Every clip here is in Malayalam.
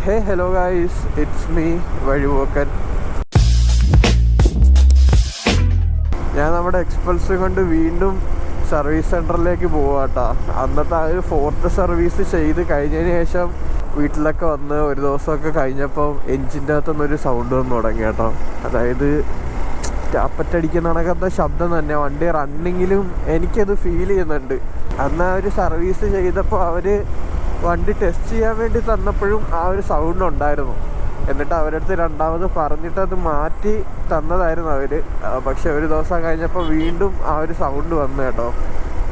Hey, hello guys, it's me, വഴിപോക്കൻ. ഞാൻ നമ്മുടെ എക്സ്പൾസ് കൊണ്ട് വീണ്ടും സർവീസ് സെൻറ്ററിലേക്ക് പോവാട്ടോ. അന്നത്തെ ആ ഒരു 4th സർവീസ് ചെയ്ത് കഴിഞ്ഞതിന് ശേഷം വീട്ടിലൊക്കെ വന്ന് ഒരു ദിവസമൊക്കെ കഴിഞ്ഞപ്പോൾ എൻജിൻ്റെ അകത്തുനിന്നൊരു സൗണ്ട് വന്ന് തുടങ്ങി കേട്ടോ. അതായത് ടാപ്പറ്റടിക്കുന്ന കണക്കത്തെ ശബ്ദം തന്നെ. വണ്ടി റണ്ണിങ്ങിലും എനിക്കത് ഫീൽ ചെയ്യുന്നുണ്ട്. അന്ന് ആ ഒരു സർവീസ് ചെയ്തപ്പോൾ അവർ വണ്ടി ടെസ്റ്റ് ചെയ്യാൻ വേണ്ടി തന്നപ്പോഴും ആ ഒരു സൗണ്ട് ഉണ്ടായിരുന്നു. എന്നിട്ട് അവരടുത്ത് രണ്ടാമത് പറഞ്ഞിട്ട് അത് മാറ്റി തന്നതായിരുന്നു അവർ. പക്ഷെ ഒരു ദിവസം കഴിഞ്ഞപ്പോൾ വീണ്ടും ആ ഒരു സൗണ്ട് വന്നു കേട്ടോ.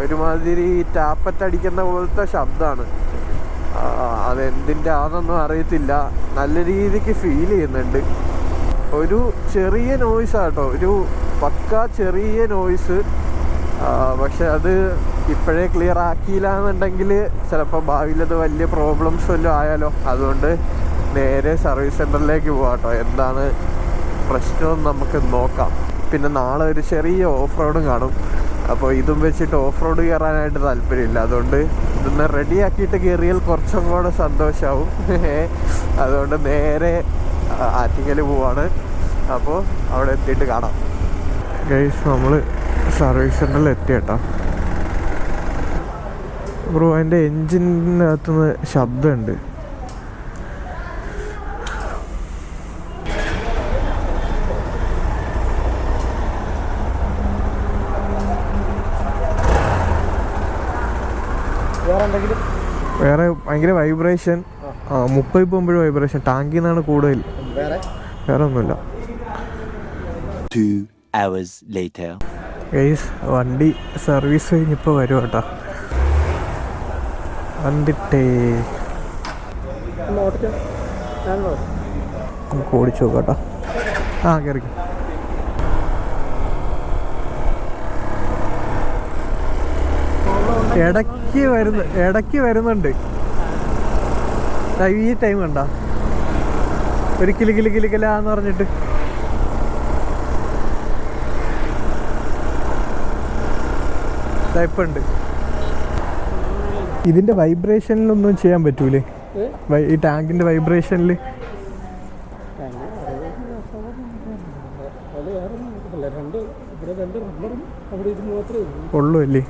ഒരുമാതിരി ടാപ്പറ്റടിക്കുന്ന പോലത്തെ ശബ്ദമാണ്. അതെന്തിൻ്റെ ആണെന്നൊന്നും അറിയത്തില്ല. നല്ല രീതിക്ക് ഫീൽ ചെയ്യുന്നുണ്ട്. ഒരു ചെറിയ നോയ്സാട്ടോ, ഒരു പക്ക ചെറിയ നോയ്സ്. പക്ഷെ അത് ഇപ്പോഴേ ക്ലിയർ ആക്കിയില്ല എന്നുണ്ടെങ്കിൽ ചിലപ്പോൾ ഭാവിയിൽ അത് വലിയ പ്രോബ്ലംസ് വല്ലതും ആയാലോ. അതുകൊണ്ട് നേരെ സർവീസ് സെൻറ്ററിലേക്ക് പോകാട്ടോ. എന്താണ് പ്രശ്നമെന്ന് നമുക്ക് നോക്കാം. പിന്നെ നാളെ ഒരു ചെറിയ ഓഫ് റോഡും കാണും. അപ്പോൾ ഇതും വെച്ചിട്ട് ഓഫ് റോഡ് കയറാനായിട്ട് താല്പര്യമില്ല. അതുകൊണ്ട് ഇതൊന്ന് റെഡിയാക്കിയിട്ട് കയറിയാൽ കുറച്ചും കൂടെ സന്തോഷമാവും. അതുകൊണ്ട് നേരെ ആറ്റിങ്ങൽ പോവാണ്. അപ്പോൾ അവിടെ എത്തിയിട്ട് കാണാം. ഗൈസ്, നമ്മൾ സർവീസ് സെൻറ്ററിൽ എത്തി കേട്ടോ. ബ്രോ, അതിൻ്റെ എൻജിനകത്തുനിന്ന് ശബ്ദമുണ്ട്. വേറെ ഭയങ്കര വൈബ്രേഷൻ. 30 പോകുമ്പോഴും വൈബ്രേഷൻ. ടാങ്കിൽ നിന്നാണ് കൂടുതൽ. വേറെ ഒന്നുമില്ല. 2 hours later. ഗൈസ്, വണ്ടി സർവീസ് കഴിഞ്ഞിപ്പോൾ വരും കേട്ടോ. വന്നിട്ടേ നമുക്ക് ഓടിച്ചു നോക്കാം കേട്ടോ. കയറി. ഇടയ്ക്ക് വരുന്നുണ്ട്. ഈ ടൈം കണ്ട ഒരു കിലുകിലാന്ന് പറഞ്ഞിട്ട്. ടൈപ്പുണ്ട്. ഇതിൻ്റെ വൈബ്രേഷനിലൊന്നും ചെയ്യാൻ പറ്റൂലേ? ഈ ടാങ്കിൻ്റെ വൈബ്രേഷനിൽ ഉള്ളൂ അല്ലേ?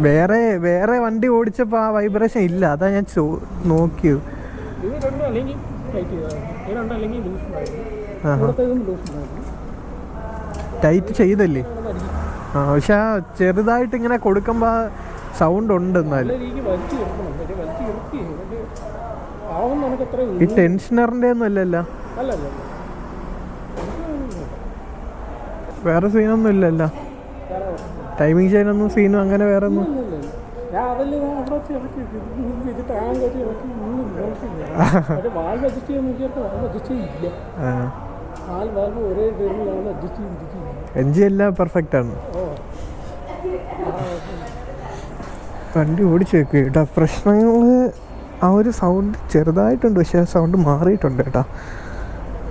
വേറെ വണ്ടി ഓടിച്ചപ്പോൾ ആ വൈബ്രേഷൻ ഇല്ല. അതാ ഞാൻ നോക്കിയത്. ടൈറ്റ് ചെയ്തല്ലേ? പക്ഷെ ആ ചെറുതായിട്ട് ഇങ്ങനെ കൊടുക്കുമ്പോൾ സൗണ്ട് ഉണ്ട്. എന്നാലും ഈ ടെൻഷനറിൻ്റെ ഒന്നും അല്ലല്ലോ? വേറെ സീനൊന്നും ഇല്ലല്ലോ? ടൈമിങ് ചെയ്യാനൊന്നും സീനും അങ്ങനെ വേറെ ഒന്നും? എൻജിൻ എല്ലാം പെർഫെക്റ്റ് ആണ്. വണ്ടി ഓടിച്ച് വെക്കുക കേട്ടോ. പ്രശ്നങ്ങൾ ആ ഒരു സൗണ്ട് ചെറുതായിട്ടുണ്ട്. പക്ഷെ ആ സൗണ്ട് മാറിയിട്ടുണ്ട് കേട്ടോ.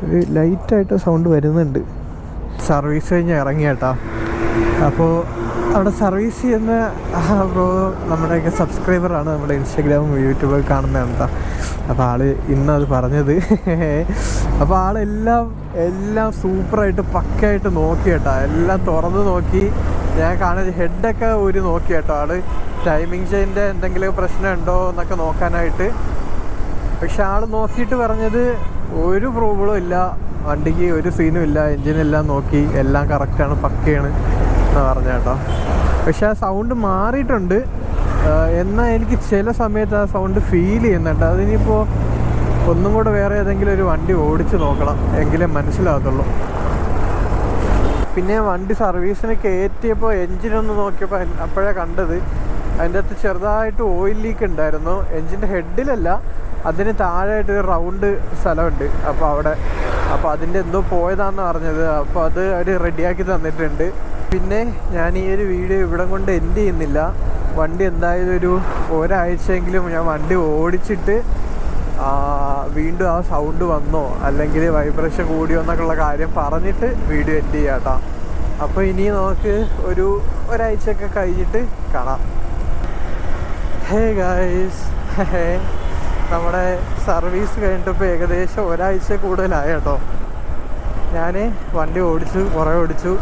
ഒരു ലൈറ്റായിട്ട് സൗണ്ട് വരുന്നുണ്ട്. സർവീസ് കഴിഞ്ഞ് ഇറങ്ങി കേട്ടോ. അപ്പോൾ അവിടെ സർവീസ് ചെയ്യുന്ന ബ്രോ നമ്മുടെയൊക്കെ സബ്സ്ക്രൈബറാണ്. നമ്മുടെ ഇൻസ്റ്റാഗ്രാമും യൂട്യൂബൊക്കെ കാണുന്നതാണ് കേട്ടോ. അപ്പോൾ ആൾ ഇന്നത് പറഞ്ഞത്. അപ്പോൾ ആളെല്ലാം സൂപ്പറായിട്ട് പക്കയായിട്ട് നോക്കി കേട്ടോ. എല്ലാം തുറന്ന് നോക്കി. ഞാൻ കാണുന്നത് ഹെഡൊക്കെ ഒരു നോക്കി കേട്ടോ. ആൾ ടൈമിംഗ് ചെയിൻ്റെ എന്തെങ്കിലും പ്രശ്നമുണ്ടോ എന്നൊക്കെ നോക്കാനായിട്ട്. പക്ഷെ ആൾ നോക്കിയിട്ട് പറഞ്ഞത് ഒരു പ്രോബ്ലം ഇല്ല, വണ്ടിക്ക് ഒരു സീനും ഇല്ല, എൻജിനെല്ലാം നോക്കി എല്ലാം കറക്റ്റാണ്, പക്കയാണ് എന്ന് പറഞ്ഞു കേട്ടോ. പക്ഷെ ആ സൗണ്ട് മാറിയിട്ടുണ്ട്. എന്നാൽ എനിക്ക് ചില സമയത്ത് ആ സൗണ്ട് ഫീൽ ചെയ്യുന്നുണ്ട്. അതിനിപ്പോൾ ഒന്നും കൂടെ വേറെ ഏതെങ്കിലും ഒരു വണ്ടി ഓടിച്ച് നോക്കണം, എങ്കിലേ മനസ്സിലാകത്തുള്ളൂ. പിന്നെ വണ്ടി സർവീസിന് കയറ്റിയപ്പോൾ എൻജിനൊന്ന് നോക്കിയപ്പോൾ അപ്പോഴാണ് കണ്ടത് അതിൻ്റെ അകത്ത് ചെറുതായിട്ട് ഓയിൽ ലീക്ക് ഉണ്ടായിരുന്നു. എൻജിൻ്റെ ഹെഡിലല്ല, അതിന് താഴെയായിട്ടൊരു റൗണ്ട് സ്ഥലമുണ്ട്. അപ്പോൾ അതിൻ്റെ എന്തോ പോയതാണെന്ന് പറഞ്ഞത്. അപ്പോൾ അത് അവർ റെഡിയാക്കി തന്നിട്ടുണ്ട്. പിന്നെ ഞാൻ ഈ ഒരു വീഡിയോ ഇവിടെ കൊണ്ട് എൻഡ് ചെയ്യുന്നില്ല. വണ്ടി എന്തായാലും ഒരാഴ്ചയെങ്കിലും ഞാൻ വണ്ടി ഓടിച്ചിട്ട് വീണ്ടും ആ സൗണ്ട് വന്നോ അല്ലെങ്കിൽ വൈബ്രേഷൻ കൂടിയോ എന്നൊക്കെയുള്ള കാര്യം പറഞ്ഞിട്ട് വീഡിയോ എൻഡ് ചെയ്യാം കേട്ടോ. അപ്പോൾ ഇനി നമുക്ക് ഒരാഴ്ചയൊക്കെ കഴിഞ്ഞിട്ട് കാണാം. ഹേ ഗൈസ്, നമ്മുടെ സർവീസ് കഴിഞ്ഞിട്ട് ഇപ്പോൾ ഏകദേശം ഒരാഴ്ച കൂടുതലായി കേട്ടോ. ഞാൻ വണ്ടി ഓടിച്ചു, കുറേ ഓടിച്ചു.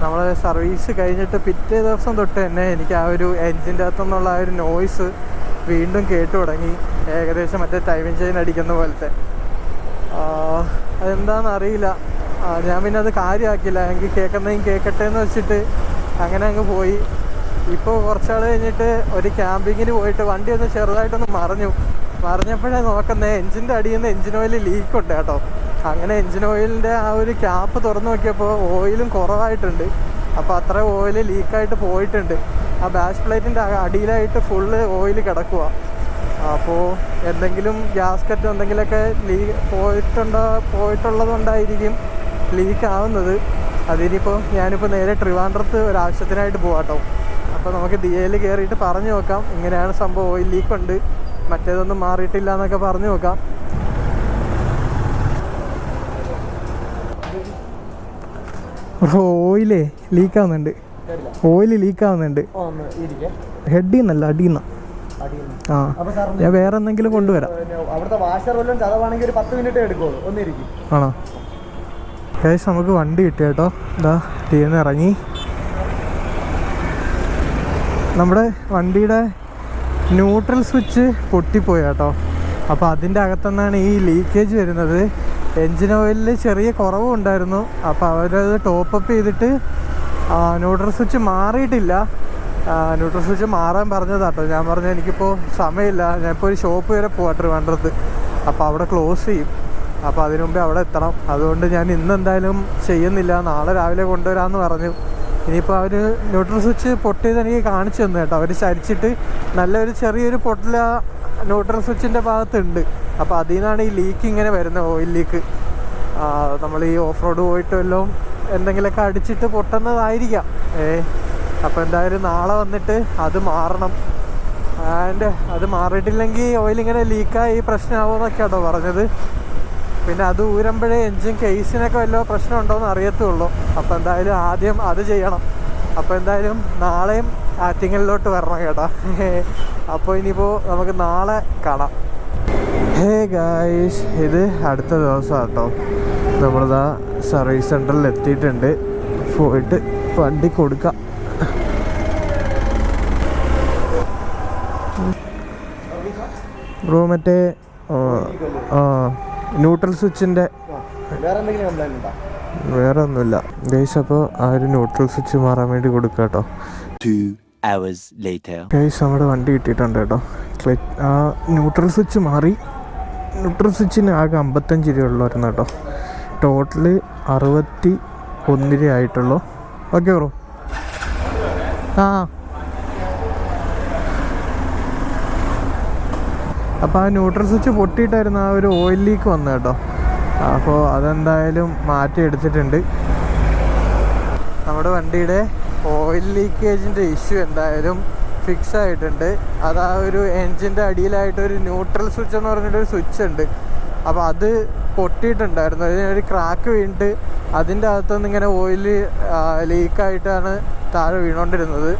നമ്മൾ സർവീസ് കഴിഞ്ഞിട്ട് പിറ്റേ ദിവസം തൊട്ട് തന്നെ എനിക്ക് ആ ഒരു എൻജിൻ്റെ അകത്തുനിന്നുള്ള ആ ഒരു നോയ്സ് വീണ്ടും കേട്ടു തുടങ്ങി. ഏകദേശം മറ്റേ ടൈമിംഗ് ചെയിൻ അടിക്കുന്ന പോലത്തെ. അതെന്താണെന്ന് അറിയില്ല. ഞാൻ പിന്നെ അത് കാര്യമാക്കില്ല, എനിക്ക് കേൾക്കുന്നതും കേൾക്കട്ടെ എന്ന് വെച്ചിട്ട് അങ്ങനെ അങ്ങ് പോയി. ഇപ്പോൾ കുറച്ചാൾ കഴിഞ്ഞിട്ട് ഒരു ക്യാമ്പിങ്ങിന് പോയിട്ട് വണ്ടി ഒന്ന് ചെറുതായിട്ടൊന്ന് മറിഞ്ഞപ്പോഴേ നോക്കുന്നത് എൻജിൻ്റെ അടിയിൽ നിന്ന് എൻജിൻ ഓയിൽ ലീക്കുണ്ട് കേട്ടോ. അങ്ങനെ എൻജിൻ ഓയിലിൻ്റെ ആ ഒരു ക്യാപ്പ് തുറന്ന് നോക്കിയപ്പോൾ ഓയിലും കുറവായിട്ടുണ്ട്. അപ്പോൾ അത്ര ഓയിൽ ലീക്കായിട്ട് പോയിട്ടുണ്ട്. ആ ബാഷ് പ്ലേറ്റിൻ്റെ അടിയിലായിട്ട് ഫുള്ള് ഓയിൽ കിടക്കുക. അപ്പോൾ എന്തെങ്കിലും ഗ്യാസ്കറ്റ് എന്തെങ്കിലുമൊക്കെ പോയിട്ടുള്ളത് കൊണ്ടായിരിക്കും ലീക്ക് ആവുന്നത്. അതിനിപ്പോൾ ഞാനിപ്പോൾ നേരെ ട്രിവാൻഡ്രത്ത് ഒരാവശ്യത്തിനായിട്ട് പോകാട്ടോ. അപ്പോൾ നമുക്ക് DL കയറിയിട്ട് പറഞ്ഞു നോക്കാം, ഇങ്ങനെയാണ് സംഭവം, ഓയിൽ ലീക്കുണ്ട്, മറ്റേതൊന്നും മാറിയിട്ടില്ല എന്നൊക്കെ പറഞ്ഞു നോക്കാം. ഓയിലേ ലീക്കാവുന്നുണ്ട്, ഓയിൽ ലീക്കാവുന്നുണ്ട്. ഹെഡിൽ നിന്നല്ല, അടിയിൽ നിന്നാ. ആ, ഞാൻ വേറെ എന്തെങ്കിലും കൊണ്ടുവരാം. ആണോ? ഏകദേശം നമുക്ക് വണ്ടി കിട്ടി കേട്ടോ. ഇതാ തീർന്ന് ഇറങ്ങി. നമ്മുടെ വണ്ടിയുടെ ന്യൂട്രൽ സ്വിച്ച് പൊട്ടിപ്പോയി കേട്ടോ. അപ്പോൾ അതിൻ്റെ അകത്തുനിന്നാണ് ഈ ലീക്കേജ് വരുന്നത്. എൻജിൻ ഓയിലിൽ ചെറിയ കുറവും ഉണ്ടായിരുന്നു. അപ്പോൾ അവരത് ടോപ്പപ്പ് ചെയ്തിട്ട് ന്യൂട്രൽ സ്വിച്ച് മാറിയിട്ടില്ല. ന്യൂട്രൽ സ്വിച്ച് മാറാൻ പറഞ്ഞതാട്ടോ. ഞാൻ പറഞ്ഞു എനിക്കിപ്പോൾ സമയമില്ല, ഞാനിപ്പോൾ ഒരു ഷോപ്പ് വരെ പോകാം ട്രിവാൻഡ്രത്ത്. അപ്പോൾ അവിടെ ക്ലോസ് ചെയ്യും. അപ്പോൾ അതിനു മുമ്പേ അവിടെ എത്തണം. അതുകൊണ്ട് ഞാൻ ഇന്നെന്തായാലും ചെയ്യുന്നില്ല, നാളെ രാവിലെ കൊണ്ടുവരാമെന്ന് പറഞ്ഞു. ഇനിയിപ്പോൾ അവർ ന്യൂട്രൽ സ്വിച്ച് പൊട്ടിയത് എനിക്ക് കാണിച്ചു തന്നു കേട്ടോ. അവർ ചരിച്ചിട്ട് നല്ലൊരു ചെറിയൊരു പൊട്ടൽ ന്യൂട്രൽ സ്വിച്ചിൻ്റെ ഭാഗത്തുണ്ട്. അപ്പോൾ അതിൽ നിന്നാണ് ഈ ലീക്ക് ഇങ്ങനെ വരുന്നത്, ഓയിൽ ലീക്ക്. നമ്മൾ ഈ ഓഫ് റോഡ് പോയിട്ട് വല്ലതും എന്തെങ്കിലുമൊക്കെ അടിച്ചിട്ട് പൊട്ടുന്നതായിരിക്കാം. അപ്പോൾ എന്തായാലും നാളെ വന്നിട്ട് അത് മാറണം. അത് മാറിയിട്ടില്ലെങ്കിൽ ഓയിലിങ്ങനെ ലീക്കായി പ്രശ്നമാകുമെന്നൊക്കെ കേട്ടോ പറഞ്ഞത്. പിന്നെ അത് ഊരുമ്പോഴേ എൻജിൻ കേസിനൊക്കെ വല്ല പ്രശ്നം ഉണ്ടോയെന്ന് അറിയത്തുള്ളൂ. അപ്പോൾ എന്തായാലും ആദ്യം അത് ചെയ്യണം. അപ്പോൾ എന്തായാലും നാളെയും ആറ്റിങ്ങലിലോട്ട് വരണം കേട്ടോ. അപ്പോൾ ഇനിയിപ്പോൾ നമുക്ക് നാളെ കാണാം. ഹേ ഗായ്സ്, ഇത് അടുത്ത ദിവസം കേട്ടോ. നമ്മളിതാ സർവീസ് സെൻറ്ററിൽ എത്തിയിട്ടുണ്ട്. പോയിട്ട് വണ്ടി കൊടുക്കാം. ബ്രോ മറ്റേ ന്യൂട്രൽ സ്വിച്ചിൻ്റെ വേറെ ഒന്നുമില്ല ഗൈസ്. അപ്പോൾ ആ ഒരു ന്യൂട്രൽ സ്വിച്ച് മാറാൻ വേണ്ടി കൊടുക്കുക കേട്ടോ. 2 hours later. ഗൈസ്, നമ്മുടെ വണ്ടി കിട്ടിയിട്ടുണ്ട് കേട്ടോ. ആ ന്യൂട്രൽ സ്വിച്ച് മാറി. ന്യൂട്രൽ സ്വിച്ചിന് ആകെ 55 രൂപ ഉള്ളായിരുന്നു കേട്ടോ. ടോട്ടല് 61 രൂപ ആയിട്ടുള്ളൂ. Okay bro. അപ്പോൾ ആ ന്യൂട്രൽ സ്വിച്ച് പൊട്ടിയിട്ടായിരുന്നു ആ ഒരു ഓയിൽ ലീക്ക് വന്നത് കേട്ടോ. അപ്പോൾ അതെന്തായാലും മാറ്റി എടുത്തിട്ടുണ്ട്. നമ്മുടെ വണ്ടിയുടെ ഓയിൽ ലീക്കേജിൻ്റെ ഇഷ്യൂ എന്തായാലും ഫിക്സ് ആയിട്ടുണ്ട്. അത് ആ ഒരു എൻജിൻ്റെ അടിയിലായിട്ടൊരു ന്യൂട്രൽ സ്വിച്ച് എന്ന് പറഞ്ഞിട്ടൊരു സ്വിച്ച് ഉണ്ട്. അപ്പോൾ അത് പൊട്ടിയിട്ടുണ്ടായിരുന്നു. അതിനൊരു ക്രാക്ക് വീണിട്ട് അതിൻ്റെ അകത്തുനിന്ന് ഇങ്ങനെ ഓയിൽ ലീക്കായിട്ടാണ് താഴെ വീണുകൊണ്ടിരുന്നത്.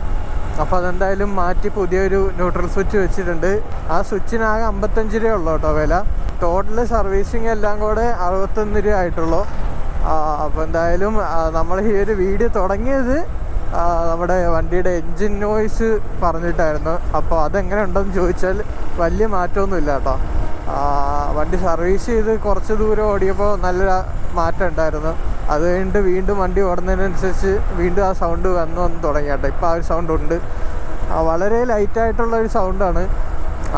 അപ്പോൾ അതെന്തായാലും മാറ്റി പുതിയൊരു ന്യൂട്രൽ സ്വിച്ച് വെച്ചിട്ടുണ്ട്. ആ സ്വിച്ചിനാകെ 55 രൂപ ഉള്ളൂ കേട്ടോ വില. ടോട്ടൽ സർവീസിങ് എല്ലാം കൂടെ 61 രൂപ ആയിട്ടുള്ളൂ. അപ്പോൾ എന്തായാലും നമ്മൾ ഈ ഒരു വീഡിയോ തുടങ്ങിയത് നമ്മുടെ വണ്ടിയുടെ എൻജിൻ നോയ്സ് പറഞ്ഞിട്ടായിരുന്നു. അപ്പോൾ അതെങ്ങനെ ഉണ്ടെന്ന് ചോദിച്ചാൽ വലിയ മാറ്റമൊന്നുമില്ല കേട്ടോ. വണ്ടി സർവീസ് ചെയ്ത് കുറച്ച് ദൂരം ഓടിയപ്പോൾ നല്ല മാറ്റം ഉണ്ടായിരുന്നു. അത് കഴിഞ്ഞിട്ട് വീണ്ടും വണ്ടി ഓടുന്നതിനനുസരിച്ച് വീണ്ടും ആ സൗണ്ട് വന്ന് തുടങ്ങി കേട്ടോ. ഇപ്പോൾ ആ ഒരു സൗണ്ട് ഉണ്ട്. വളരെ ലൈറ്റായിട്ടുള്ളൊരു സൗണ്ടാണ്.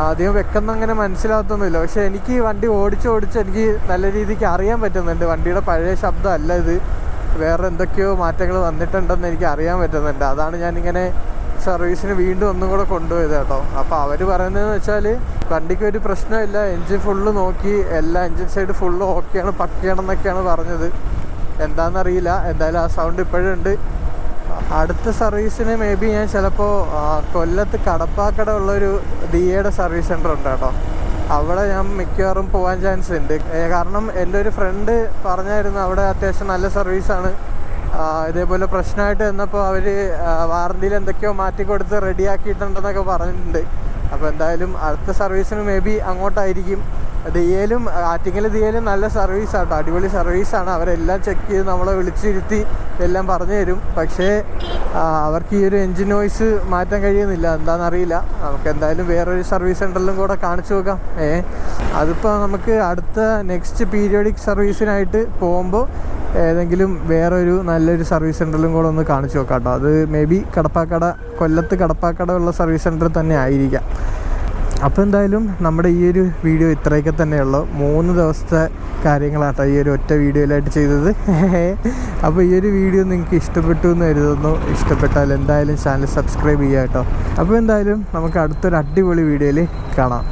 ആദ്യം വെക്കുന്ന അങ്ങനെ മനസ്സിലാകത്തൊന്നുമില്ല. പക്ഷേ എനിക്ക് വണ്ടി ഓടിച്ച് എനിക്ക് നല്ല രീതിക്ക് അറിയാൻ പറ്റുന്നുണ്ട് വണ്ടിയുടെ പഴയ ശബ്ദമല്ല ഇത്. വേറെ എന്തൊക്കെയോ മാറ്റങ്ങൾ വന്നിട്ടുണ്ടെന്ന് എനിക്ക് അറിയാൻ പറ്റുന്നുണ്ട്. അതാണ് ഞാനിങ്ങനെ സർവീസിന് വീണ്ടും ഒന്നും കൂടെ കൊണ്ടുപോയത് കേട്ടോ. അപ്പോൾ അവർ പറയുന്നതെന്ന് വെച്ചാൽ വണ്ടിക്ക് ഒരു പ്രശ്നമില്ല, എൻജിൻ ഫുള്ള് നോക്കി, എല്ലാ എൻജിൻ സൈഡ് ഫുള്ള് ഓക്കെയാണ്, പക്കയാണെന്നൊക്കെയാണ് പറഞ്ഞത്. എന്താണെന്നറിയില്ല. എന്തായാലും ആ സൗണ്ട് ഇപ്പോഴും ഉണ്ട്. അടുത്ത സർവീസിന് മേ ബി ഞാൻ ചിലപ്പോൾ കൊല്ലത്ത് കടപ്പാക്കട ഉള്ളൊരു DAയുടെ സർവീസ് സെൻറ്റർ ഉണ്ട് കേട്ടോ. അവിടെ ഞാൻ മിക്കവാറും പോകാൻ ചാൻസ് ഉണ്ട്. കാരണം എൻ്റെ ഒരു ഫ്രണ്ട് പറഞ്ഞായിരുന്നു അവിടെ അത്യാവശ്യം നല്ല സർവീസാണ്. ഇതേപോലെ പ്രശ്നമായിട്ട് വന്നപ്പോൾ അവർ വാറണ്ടിയിൽ എന്തൊക്കെയോ മാറ്റി കൊടുത്ത് റെഡിയാക്കിയിട്ടുണ്ടെന്നൊക്കെ പറഞ്ഞിട്ടുണ്ട്. അപ്പോൾ എന്തായാലും അടുത്ത സർവീസിന് മേ ബി അങ്ങോട്ടായിരിക്കും. ദിയയിലും ആറ്റിങ്ങൽ ദിയയിലും നല്ല സർവീസാണ് കേട്ടോ, അടിപൊളി സർവീസാണ്. അവരെല്ലാം ചെക്ക് ചെയ്ത് നമ്മളെ വിളിച്ചിരുത്തി എല്ലാം പറഞ്ഞു തരും. പക്ഷേ അവർക്ക് ഈ ഒരു എൻജിൻ നോയ്സ് മാറ്റാൻ കഴിയുന്നില്ല, എന്താണെന്നറിയില്ല. നമുക്ക് എന്തായാലും വേറൊരു സർവീസ് സെൻ്ററിലും കൂടെ കാണിച്ചു നോക്കാം. അതിപ്പോൾ നമുക്ക് അടുത്ത നെക്സ്റ്റ് പീരിയോഡിക് സർവീസിനായിട്ട് പോകുമ്പോൾ ഏതെങ്കിലും വേറൊരു നല്ലൊരു സർവീസ് സെൻ്ററിലും കൂടെ ഒന്ന് കാണിച്ചു നോക്കാം കേട്ടോ. അത് മേ ബി കൊല്ലത്ത് കടപ്പാക്കട ഉള്ള സർവീസ് സെൻ്റർ തന്നെ ആയിരിക്കാം. അപ്പോൾ എന്തായാലും നമ്മുടെ ഈ ഒരു വീഡിയോ ഇത്രയൊക്കെ തന്നെയുള്ളൂ. 3 ദിവസത്തെ കാര്യങ്ങളാട്ടോ ഈ ഒരു ഒറ്റ വീഡിയോയിലായിട്ട് ചെയ്തത്. അപ്പോൾ ഈ ഒരു വീഡിയോ നിങ്ങൾക്ക് ഇഷ്ടപ്പെട്ടു എന്ന് കരുതുന്നു. ഇഷ്ടപ്പെട്ടാൽ എന്തായാലും ചാനൽ സബ്സ്ക്രൈബ് ചെയ്യുക കേട്ടോ. അപ്പോൾ എന്തായാലും നമുക്ക് അടുത്തൊരു അടിപൊളി വീഡിയോയിൽ കാണാം.